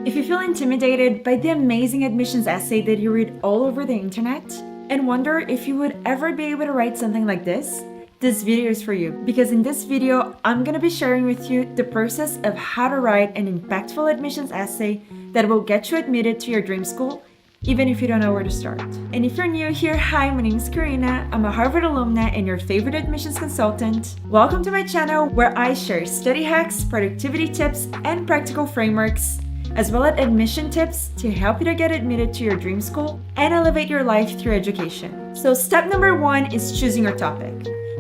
If you feel intimidated by the amazing admissions essay that you read all over the internet and wonder if you would ever be able to write something like this video is for you, because in this video, I'm gonna be sharing with you the process of how to write an impactful admissions essay that will get you admitted to your dream school, even if you don't know where to start. And if you're new here, hi, my name is Karina. I'm a Harvard alumna and your favorite admissions consultant. Welcome to my channel where I share study hacks, productivity tips, and practical frameworks, as well as admission tips to help you to get admitted to your dream school and elevate your life through education. So step number 1 is choosing your topic.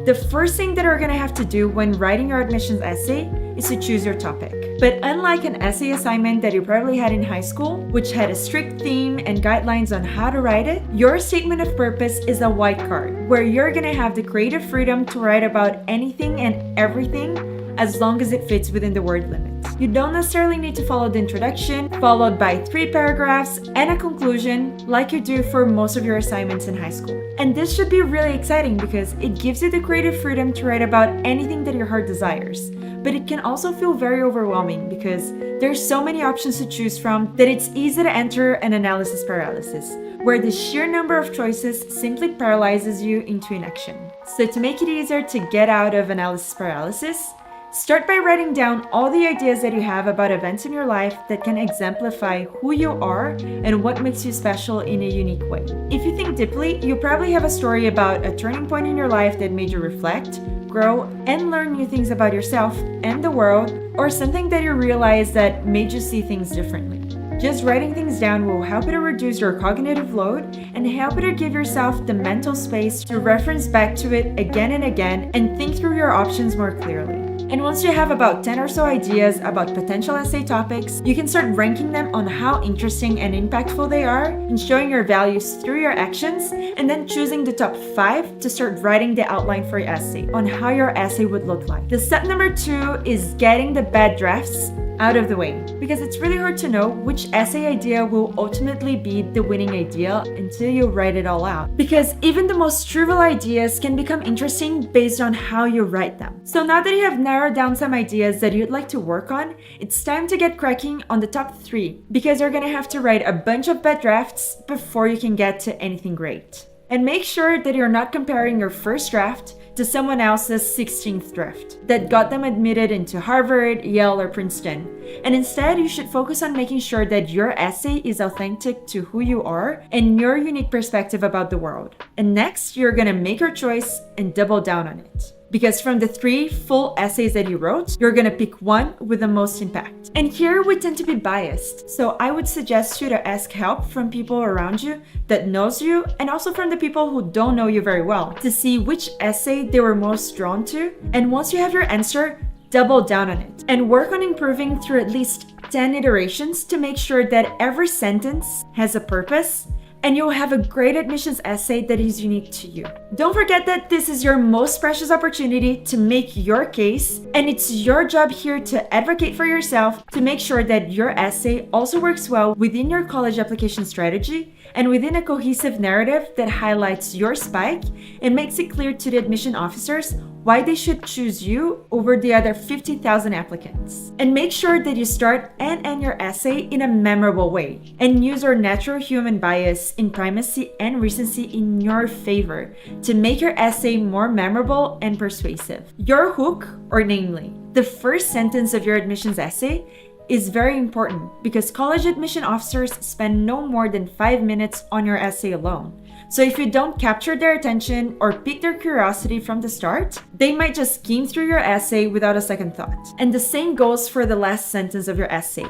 The first thing that you're gonna have to do when writing your admissions essay is to choose your topic. But unlike an essay assignment that you probably had in high school, which had a strict theme and guidelines on how to write it, your statement of purpose is a white card where you're gonna have the creative freedom to write about anything and everything as long as it fits within the word limit. You don't necessarily need to follow the introduction, followed by 3 paragraphs and a conclusion like you do for most of your assignments in high school. And this should be really exciting because it gives you the creative freedom to write about anything that your heart desires. But it can also feel very overwhelming because there's so many options to choose from that it's easy to enter an analysis paralysis, where the sheer number of choices simply paralyzes you into inaction. So to make it easier to get out of analysis paralysis, start by writing down all the ideas that you have about events in your life that can exemplify who you are and what makes you special in a unique way. If you think deeply, you probably have a story about a turning point in your life that made you reflect, grow, and learn new things about yourself and the world, or something that you realized that made you see things differently. Just writing things down will help you to reduce your cognitive load and help you to give yourself the mental space to reference back to it again and again and think through your options more clearly. And once you have about 10 or so ideas about potential essay topics, you can start ranking them on how interesting and impactful they are and showing your values through your actions, and then choosing the top 5 to start writing the outline for your essay on how your essay would look like. The step number 2 is getting the bad drafts out of the way, because it's really hard to know which essay idea will ultimately be the winning idea until you write it all out. Because even the most trivial ideas can become interesting based on how you write them. So now that you have narrowed down some ideas that you'd like to work on, it's time to get cracking on the top 3, because you're gonna have to write a bunch of bad drafts before you can get to anything great. And make sure that you're not comparing your first draft to someone else's 16th draft that got them admitted into Harvard, Yale, or Princeton. And instead, you should focus on making sure that your essay is authentic to who you are and your unique perspective about the world. And next, you're gonna make your choice and double down on it. Because from the 3 full essays that you wrote, you're gonna pick one with the most impact. And here we tend to be biased, so I would suggest you to ask help from people around you that knows you, and also from the people who don't know you very well, to see which essay they were most drawn to. And once you have your answer, double down on it and work on improving through at least 10 iterations to make sure that every sentence has a purpose, and you'll have a great admissions essay that is unique to you. Don't forget that this is your most precious opportunity to make your case, and it's your job here to advocate for yourself to make sure that your essay also works well within your college application strategy and within a cohesive narrative that highlights your spike and makes it clear to the admission officers why they should choose you over the other 50,000 applicants. And make sure that you start and end your essay in a memorable way and use your natural human bias in primacy and recency in your favor to make your essay more memorable and persuasive. Your hook, or namely, the first sentence of your admissions essay, is very important because college admission officers spend no more than 5 minutes on your essay alone. So if you don't capture their attention or pique their curiosity from the start, they might just skim through your essay without a second thought. And the same goes for the last sentence of your essay.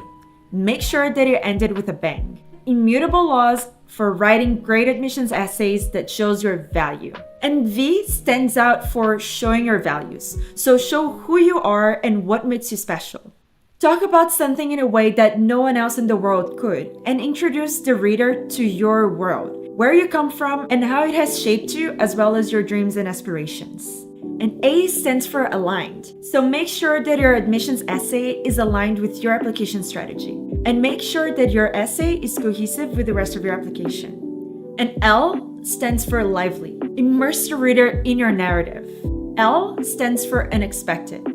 Make sure that you end it with a bang. Immutable laws for writing great admissions essays that shows your value. And V stands out for showing your values. So show who you are and what makes you special. Talk about something in a way that no one else in the world could, and introduce the reader to your world, where you come from, and how it has shaped you, as well as your dreams and aspirations. And A stands for aligned. So make sure that your admissions essay is aligned with your application strategy. And make sure that your essay is cohesive with the rest of your application. And L stands for lively. Immerse the reader in your narrative. L stands for unexpected.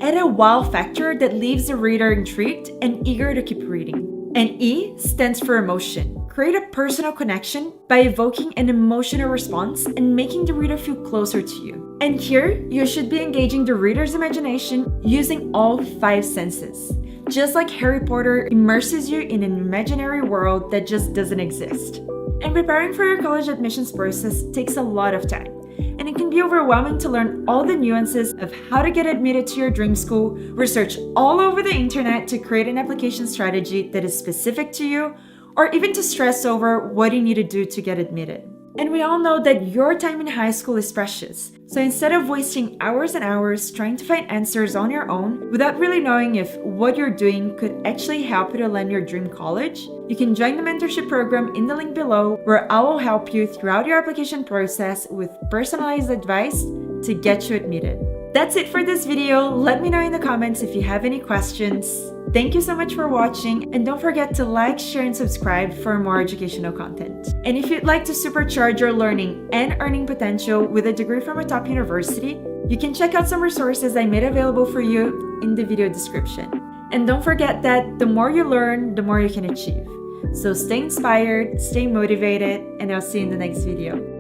Add a wow factor that leaves the reader intrigued and eager to keep reading. And E stands for emotion. Create a personal connection by evoking an emotional response and making the reader feel closer to you. And here, you should be engaging the reader's imagination using all 5 senses. Just like Harry Potter immerses you in an imaginary world that just doesn't exist. And preparing for your college admissions process takes a lot of time. And it can be overwhelming to learn all the nuances of how to get admitted to your dream school, research all over the internet to create an application strategy that is specific to you, or even to stress over what you need to do to get admitted. And we all know that your time in high school is precious. So instead of wasting hours and hours trying to find answers on your own without really knowing if what you're doing could actually help you to land your dream college, you can join the mentorship program in the link below, where I will help you throughout your application process with personalized advice to get you admitted. That's it for this video. Let me know in the comments if you have any questions. Thank you so much for watching, and don't forget to like, share, and subscribe for more educational content. And if you'd like to supercharge your learning and earning potential with a degree from a top university, you can check out some resources I made available for you in the video description. And don't forget that the more you learn, the more you can achieve. So stay inspired, stay motivated, and I'll see you in the next video.